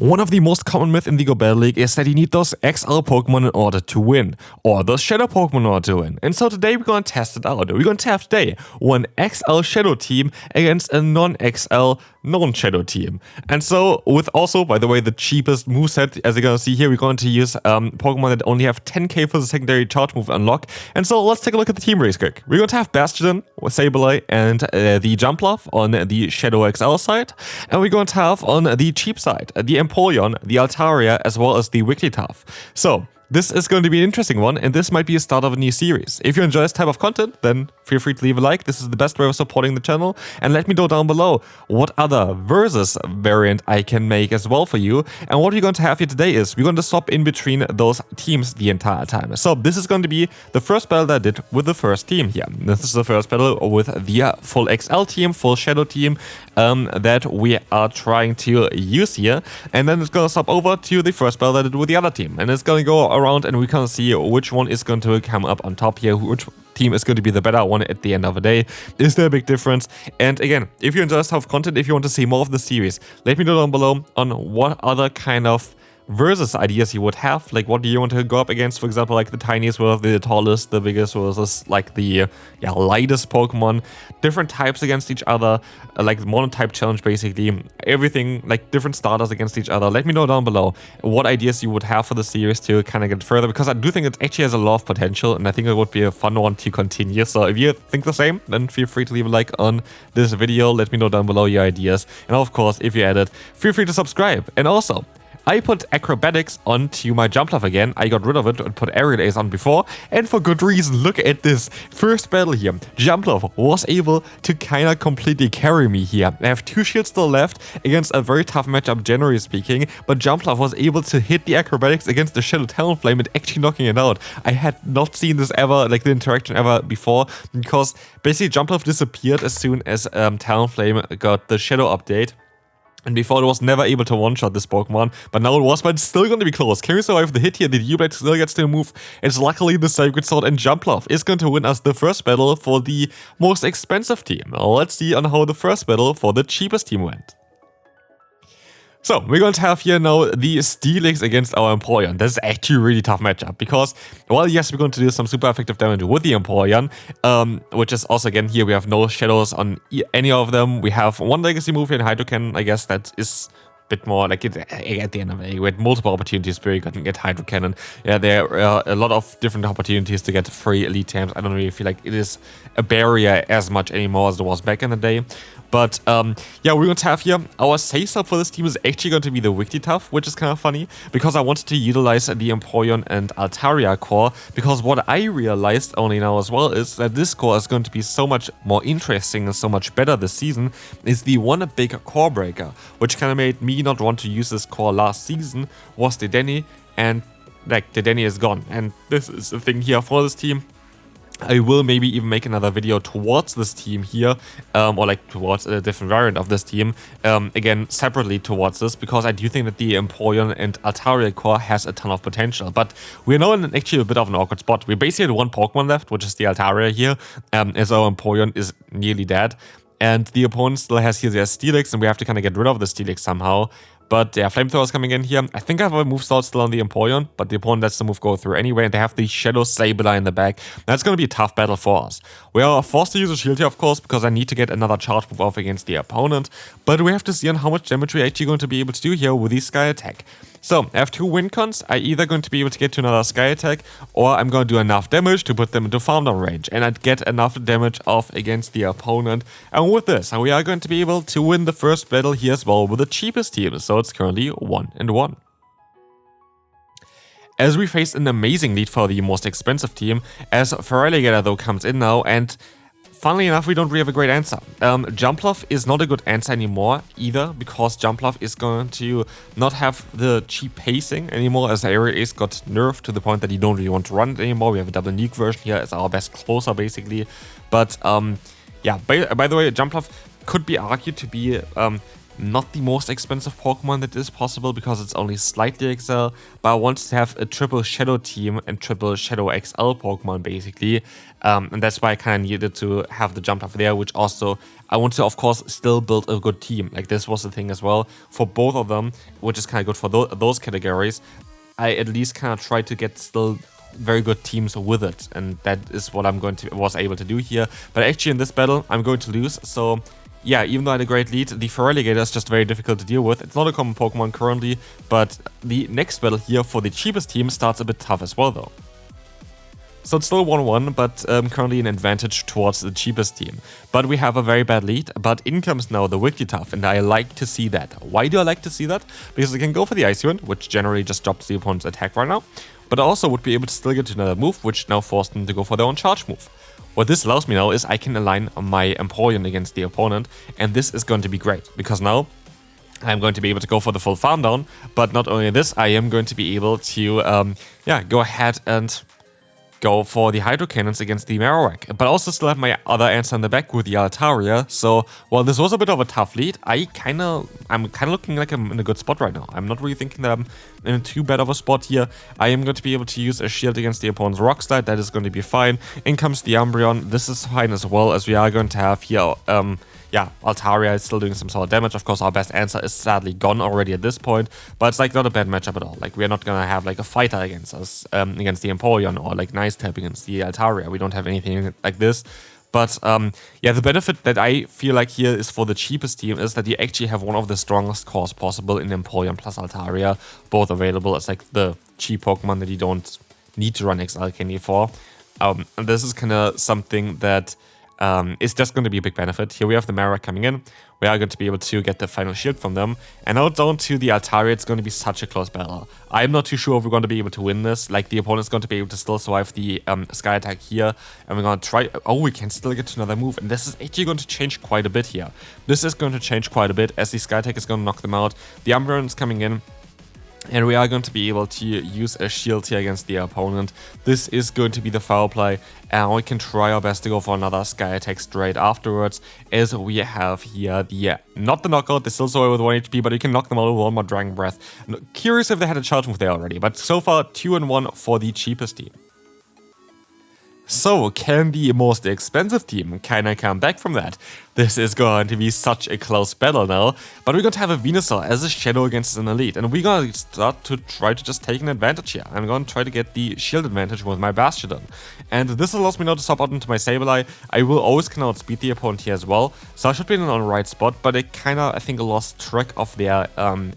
One of the most common myths in the GO Battle League is that you need those XL Pokemon in order to win, or those Shadow Pokemon in order to win. And so today we're going to test it out. We're going to have today one XL Shadow team against a non-XL non-Shadow team. And so with also, by the way, the cheapest moveset, as you're going to see here, we're going to use Pokemon that only have 10k for the secondary charge move unlock. And so let's take a look at the team race quick. We're going to have Bastion, Sableye, and the Jumpluff on the Shadow XL side. And we're going to have on the cheap side, the Empoleon, the Altaria, as well as the Wigglytuff. So this is going to be an interesting one, and this might be a start of a new series. If you enjoy this type of content, then feel free to leave a like. This is the best way of supporting the channel. And let me know down below what other versus variant I can make as well for you. And what we're going to have here today is we're going to swap in between those teams the entire time. So this is going to be the first battle that I did with the first team here. This is the first battle with the full XL team, full Shadow team that we are trying to use here. And then it's going to swap over to the first battle that I did with the other team. And it's going to go around and we can see which one is going to come up on top here, which team is going to be the better one at the end of the day. Is there a big difference? And again, if you enjoy this type of content, if you want to see more of the series, let me know down below on what other kind of versus ideas you would have. Like, what do you want to go up against? For example, like the tiniest versus the tallest, the biggest versus like the lightest Pokemon. Different types against each other, like monotype challenge basically. Everything, like different starters against each other. Let me know down below what ideas you would have for the series to kind of get further, because I do think it actually has a lot of potential and I think it would be a fun one to continue. So if you think the same, then feel free to leave a like on this video. Let me know down below your ideas. And of course, if you added, feel free to subscribe. And also, I put Acrobatics onto my Jumpluff again. I got rid of it and put Aerial Ace on before, and for good reason. Look at this. First battle here. Jumpluff was able to kind of completely carry me here. I have 2 shields still left against a very tough matchup, generally speaking, but Jumpluff was able to hit the Acrobatics against the Shadow Talonflame and actually knocking it out. I had not seen this ever, like the interaction ever before, because basically Jumpluff disappeared as soon as Talonflame got the Shadow update. And before it was never able to one-shot this Pokemon, but now it was, but it's still going to be close. Can we survive the hit here? The U-Blade still gets to move. It's luckily the Sacred Sword, and Jumpluff is going to win us the first battle for the most expensive team. Now let's see on how the first battle for the cheapest team went. So, we're going to have here now the Steelix against our Empoleon. This is actually a really tough matchup because, well, yes, we're going to do some super effective damage with the Empoleon, which is also, again, here we have no shadows on any of them. We have one legacy move here in Hydro Cannon. I guess that is a bit more like at the end of the day. We had multiple opportunities where you can get Hydro Cannon. Yeah, there are a lot of different opportunities to get free elite teams. I don't really feel like it is a barrier as much anymore as it was back in the day. But yeah, we're going to have here our save for this team is actually going to be the Wigglytuff, which is kind of funny because I wanted to utilize the Empoleon and Altaria core, because what I realized only now as well is that this core is going to be so much more interesting and so much better this season, is the one big core breaker, which kind of made me not want to use this core last season, was the Denny, and like the Denny is gone. And this is the thing here for this team. I will maybe even make another video towards this team here, or like towards a different variant of this team, again separately towards this, because I do think that the Empoleon and Altaria core has a ton of potential. But we're now in actually a bit of an awkward spot. We basically had one Pokemon left, which is the Altaria here, as our Empoleon is nearly dead. And the opponent still has here their Steelix, and we have to kind of get rid of the Steelix somehow. But yeah, Flamethrower is coming in here. I think I have a move slot still on the Empoleon, but the opponent lets the move go through anyway, and they have the Shadow Sableye in the back. That's going to be a tough battle for us. We are forced to use a shield here, of course, because I need to get another charge move off against the opponent. But we have to see on how much damage we're actually going to be able to do here with the Sky Attack. So, I have 2 win cons. I'm either going to be able to get to another Sky Attack, or I'm going to do enough damage to put them into farm down range, and I'd get enough damage off against the opponent. And with this, we are going to be able to win the first battle here as well with the cheapest team. So it's currently 1-1. As we face an amazing lead for the most expensive team, as Feraligatr though comes in now, and funnily enough, we don't really have a great answer. Jumpluff is not a good answer anymore either, because Jumpluff is going to not have the cheap pacing anymore, as Aerial Ace got nerfed to the point that you don't really want to run it anymore. We have a double nuke version here as our best closer basically. But yeah, by the way, Jumpluff could be argued to be not the most expensive Pokemon that is possible because it's only slightly XL, but I wanted to have a triple Shadow team and triple Shadow XL Pokemon basically, and that's why I kind of needed to have the jump off there, which also I want to of course still build a good team. Like this was the thing as well for both of them, which is kind of good for those categories. I at least kind of tried to get still very good teams with it, and that is what was able to do here. But actually in this battle I'm going to lose, so yeah, even though I had a great lead, the Feraligatr is just very difficult to deal with. It's not a common Pokemon currently, but the next battle here for the cheapest team starts a bit tough as well though. So it's still 1-1, but currently an advantage towards the cheapest team. But we have a very bad lead, but in comes now the Wigglytuff, and I like to see that. Why do I like to see that? Because I can go for the Ice Wind, which generally just drops the opponent's attack right now, but I also would be able to still get another move, which now forced them to go for their own charge move. What this allows me now is I can align my Empoleon against the opponent, and this is going to be great, because now I'm going to be able to go for the full farm down, but not only this, I am going to be able to go ahead and go for the Hydro Cannons against the Marowak, but also still have my other answer in the back with the Altaria. So while this was a bit of a tough lead, I'm kind of looking like I'm in a good spot right now. I'm not really thinking that I'm in too bad of a spot here. I am going to be able to use a shield against the opponent's Rock Slide. That is going to be fine. In comes the Umbreon. This is fine as well, as we are going to have here Altaria is still doing some solid damage. Of course, our best answer is sadly gone already at this point, but it's like not a bad matchup at all. Like we are not gonna have like a fighter against us, against the Empoleon, or like Nice Tap against the Altaria. We don't have anything like this. But the benefit that I feel like here is for the cheapest team is that you actually have one of the strongest cores possible in Empoleon plus Altaria, both available as like the cheap Pokemon that you don't need to run XL Candy for. And this is kind of something that it's just going to be a big benefit. Here we have the Marowak coming in. We are going to be able to get the final shield from them. And now down to the Altaria, it's going to be such a close battle. I'm not too sure if we're going to be able to win this. Like, the opponent's going to be able to still survive the Sky Attack here. And we're going to try... Oh, we can still get to another move. And this is actually going to change quite a bit here. This is going to change quite a bit as the Sky Attack is going to knock them out. The Umbreon is coming in. And we are going to be able to use a shield here against the opponent. This is going to be the foul play, and we can try our best to go for another Sky Attack straight afterwards, as we have here the, not the knockout, they still survive with 1 HP, but you can knock them out with one more Dragon Breath. Curious if they had a charge move there already, but so far 2-1 for the cheapest team. So, can the most expensive team kinda come back from that? This is going to be such a close battle now, but we're going to have a Venusaur as a shadow against an elite, and we're going to start to try to just take an advantage here. I'm going to try to get the shield advantage with my Bastiodon, and this allows me now to swap out into my Sableye. I will always kind of outspeed the opponent here as well, so I should be in on the right spot, but I kind of, I think, lost track of their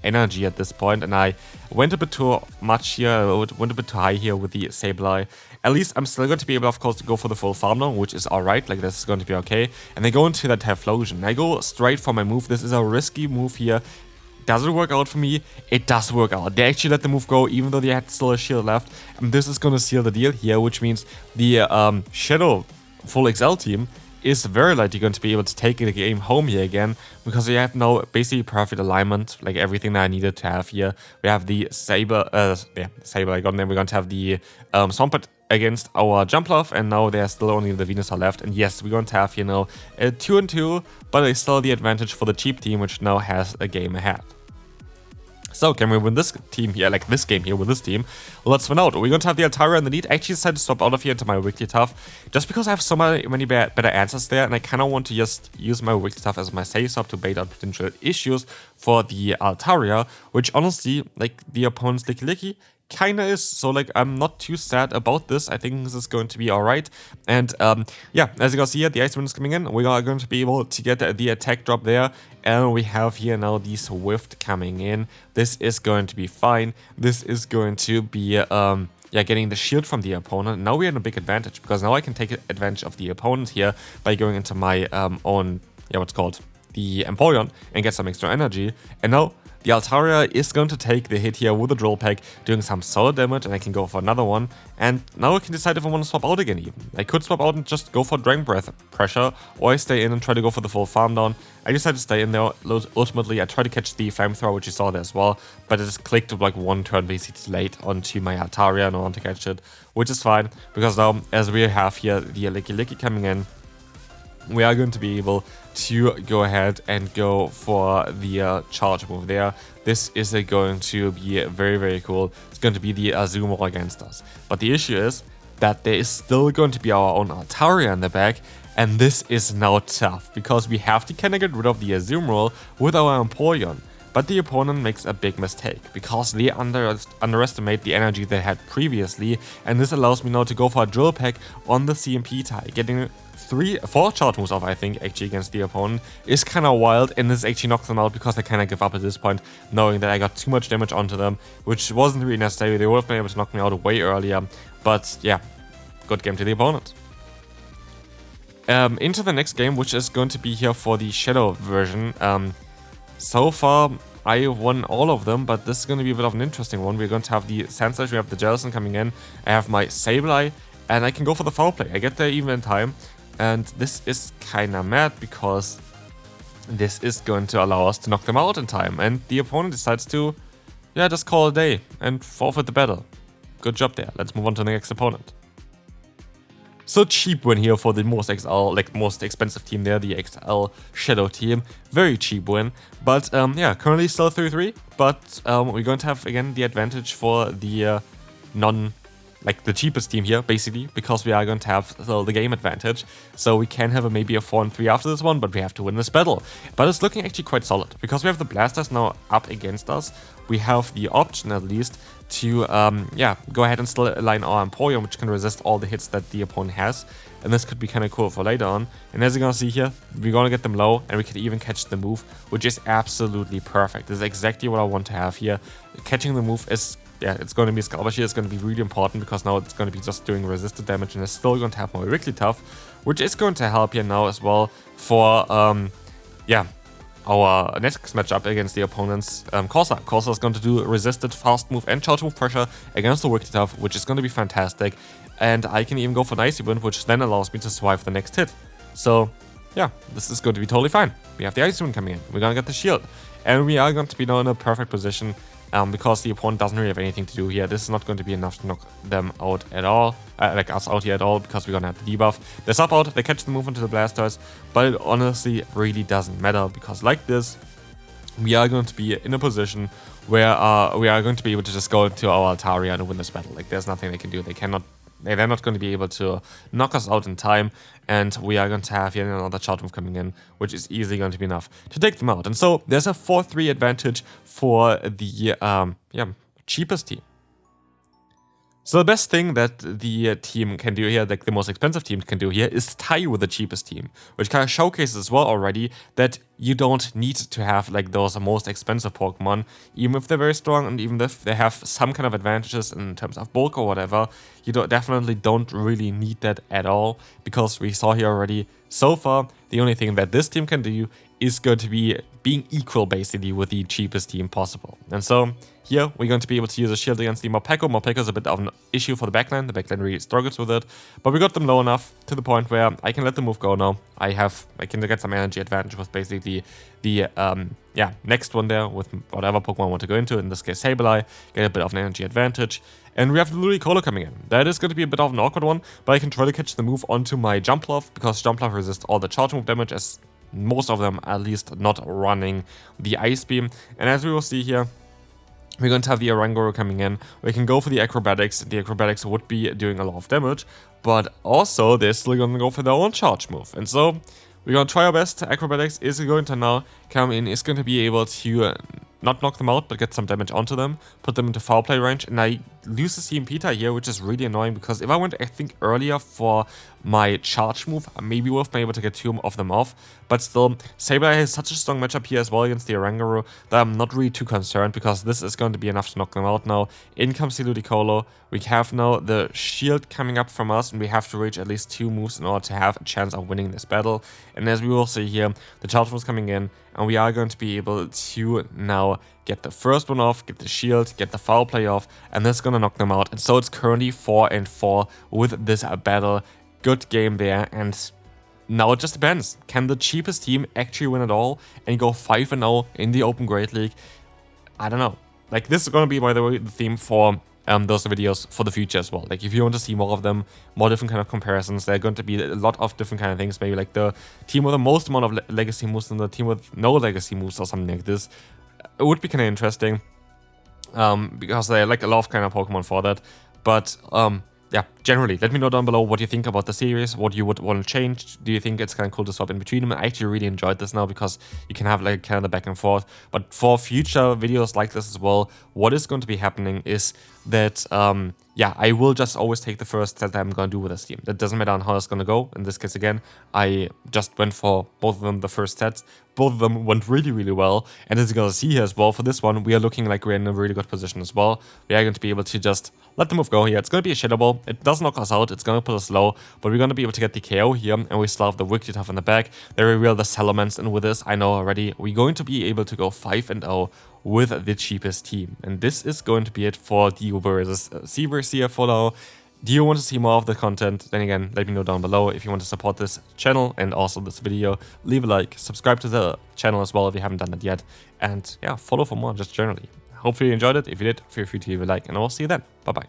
energy at this point, and I went a bit too much here, went a bit too high here with the Sableye. At least I'm still going to be able, of course, to go for the full farm now, which is alright, like this is going to be okay. And they go into that Typhlosion. I go straight for my move. This is a risky move here. Does it work out for me? It does work out. They actually let the move go, even though they had still a shield left. And this is going to seal the deal here, which means the Shadow Full XL team is very likely going to be able to take the game home here again, because we have now basically perfect alignment, like everything that I needed to have here. We have the Saber I got, and then we're going to have the Swampert against our Jumpluff, and now there's still only the Venusaur left. And yes, we're going to have, you know, a 2-2, but it's still the advantage for the cheap team, which now has a game ahead. So, can we win this team here, like this game here with this team? Well, let's find out. We're going to have the Altaria in the lead. I actually decided to swap out of here into my Wigglytuff, just because I have so many better answers there, and I kind of want to just use my Wigglytuff as my safe swap to bait out potential issues for the Altaria, which honestly, like, the opponent's Licky kinda is, so like I'm not too sad about this. I think this is going to be alright. And yeah, as you can see here, the Ice Wind is coming in. We are going to be able to get the attack drop there, and we have here now the Swift coming in. This is going to be fine. This is going to be getting the shield from the opponent. Now we're in a big advantage, because now I can take advantage of the opponent here by going into my own, the Empoleon, and get some extra energy. And now the Altaria is going to take the hit here with the Drill Peck, doing some solid damage, and I can go for another one. And now I can decide if I want to swap out again even. I could swap out and just go for Dragon Breath pressure, or I stay in and try to go for the full farm down. I decided to stay in there. Ultimately, I tried to catch the Flamethrower, which you saw there as well, but it just clicked like one turn basically late onto my Altaria, and I want to catch it, which is fine, because now, as we have here the Licky coming in, we are going to be able to go ahead and go for the charge move there. This is going to be very, very cool. It's going to be the Azumarill against us. But the issue is that there is still going to be our own Altaria in the back, and this is now tough, because we have to kind of get rid of the Azumarill with our Empoleon. But the opponent makes a big mistake, because they underestimate the energy they had previously, and this allows me now to go for a Drill Peck on the CMP tie. Getting 4 charge moves off, I think, actually against the opponent is kind of wild, and this actually knocks them out because I kind of give up at this point, knowing that I got too much damage onto them, which wasn't really necessary. They would have been able to knock me out way earlier, but yeah, good game to the opponent. Into the next game, which is going to be here for the Shadow version. So far, I won all of them, but this is going to be a bit of an interesting one. We're going to have the Sandslash, we have the Jellicent coming in, I have my Sableye, and I can go for the Foul Play. I get there even in time, and this is kinda mad, because this is going to allow us to knock them out in time, and the opponent decides to, yeah, just call it a day and forfeit the battle. Good job there. Let's move on to the next opponent. So cheap win here for the most expensive team there, the XL Shadow team. Very cheap win, but yeah, currently still 3-3, but we're going to have again the advantage for the the cheapest team here, basically, because we are going to have the game advantage. So we can have maybe a 4-3 after this one, but we have to win this battle. But it's looking actually quite solid, because we have the Blasters now up against us. We have the option, at least, to yeah, go ahead and still align our Empoleon, which can resist all the hits that the opponent has. And this could be kind of cool for later on. And as you're going to see here, we're going to get them low, and we could even catch the move, which is absolutely perfect. This is exactly what I want to have here. Catching the move is, yeah, it's going to be Scalbash here. It's going to be really important, because now it's going to be just doing resisted damage, and it's still going to have more Wigglytuff, which is going to help here now as well for, yeah, our next matchup against the opponent's Corsa. Corsa is going to do resisted fast move and charge move pressure against the Wigglytuff, which is going to be fantastic. And I can even go for an Icy Wind, which then allows me to survive the next hit. So yeah, this is going to be totally fine. We have the Icy Wind coming in. We're going to get the shield. And we are going to be now in a perfect position, because the opponent doesn't really have anything to do here. This is not going to be enough to knock them out at all, like us out here at all, because we're going to have the debuff. They sub out, they catch the move into the Blasters, but it honestly really doesn't matter, because like this, we are going to be in a position where we are going to be able to just go into our Altaria and win this battle. Like, there's nothing they can do. They're not going to be able to knock us out in time, and we are going to have yet another charge move coming in, which is easily going to be enough to take them out. And so there's a 4-3 advantage for the cheapest team. So the best thing that the team can do here, like the most expensive team can do here, is tie with the cheapest team, which kind of showcases as well already that you don't need to have like those most expensive Pokemon, even if they're very strong and even if they have some kind of advantages in terms of bulk or whatever. You definitely don't really need that at all, because we saw here already, so far, the only thing that this team can do is going to be being equal basically with the cheapest team possible. And so here we're going to be able to use a shield against the Morpeko. Morpeko is a bit of an issue for the backline. The backline really struggles with it, but we got them low enough to the point where I can let the move go now. I can get some energy advantage with basically the next one there with whatever Pokemon I want to go into. In this case, Sableye, get a bit of an energy advantage. And we have the LilyKatchum coming in. That is going to be a bit of an awkward one, but I can try to catch the move onto my Jumpluff, because Jumpluff resists all the charge move damage, as most of them at least not running the Ice Beam. And as we will see here, we're going to have the Oranguru coming in. We can go for the Acrobatics. The Acrobatics would be doing a lot of damage, but also they're still going to go for their own charge move. And so we're going to try our best. Acrobatics is going to now come in, is going to be able to not knock them out, but get some damage onto them, put them into foul play range, and I lose the CMP tie here, which is really annoying, because if I went, I think, earlier for my charge move, maybe would have been able to get 2 of them off, but still, Sableye has such a strong matchup here as well against the Oranguru that I'm not really too concerned, because this is going to be enough to knock them out now. In comes the Ludicolo. We have now the shield coming up from us, and we have to reach at least 2 moves in order to have a chance of winning this battle. And as we will see here, the charge move is coming in, and we are going to be able to now get the first one off, get the shield, get the foul play off, and that's gonna knock them out. And so it's currently 4-4 with this battle. Good game there, and now it just depends. Can the cheapest team actually win it all and go 5-0 in the Open Great League? I don't know. Like, this is gonna be, by the way, the theme for those videos for the future as well. Like if you want to see more of them, more different kind of comparisons, there are going to be a lot of different kind of things, maybe like the team with the most amount of legacy moves and the team with no legacy moves or something like this. It would be kind of interesting, because there are like a lot of kind of Pokemon for that. But yeah, generally, let me know down below what you think about the series, what you would want to change. Do you think it's kind of cool to swap in between them? I actually really enjoyed this now because you can have like kind of the back and forth. But for future videos like this as well, what is going to be happening is that, yeah, I will just always take the first set that I'm going to do with this team. That doesn't matter on how it's going to go. In this case, again, I just went for both of them the first sets. Both of them went really, really well. And as you're going to see here as well, for this one, we are looking like we're in a really good position as well. We are going to be able to just let the move go here. It's going to be a Shadow Ball. It does knock us out. It's going to put us low, but we're going to be able to get the KO here, and we still have the Wigglytuff in the back. They reveal the Salamence, and with this, I know already, we're going to be able to go 5-0 with the cheapest team. And this is going to be it for Dio versus Seaverse here for now. Do you want to see more of the content? Then again, let me know down below. If you want to support this channel and also this video, leave a like, subscribe to the channel as well if you haven't done it yet, and yeah, follow for more just generally. Hopefully you enjoyed it. If you did, feel free to leave a like, and I will see you then. Bye bye.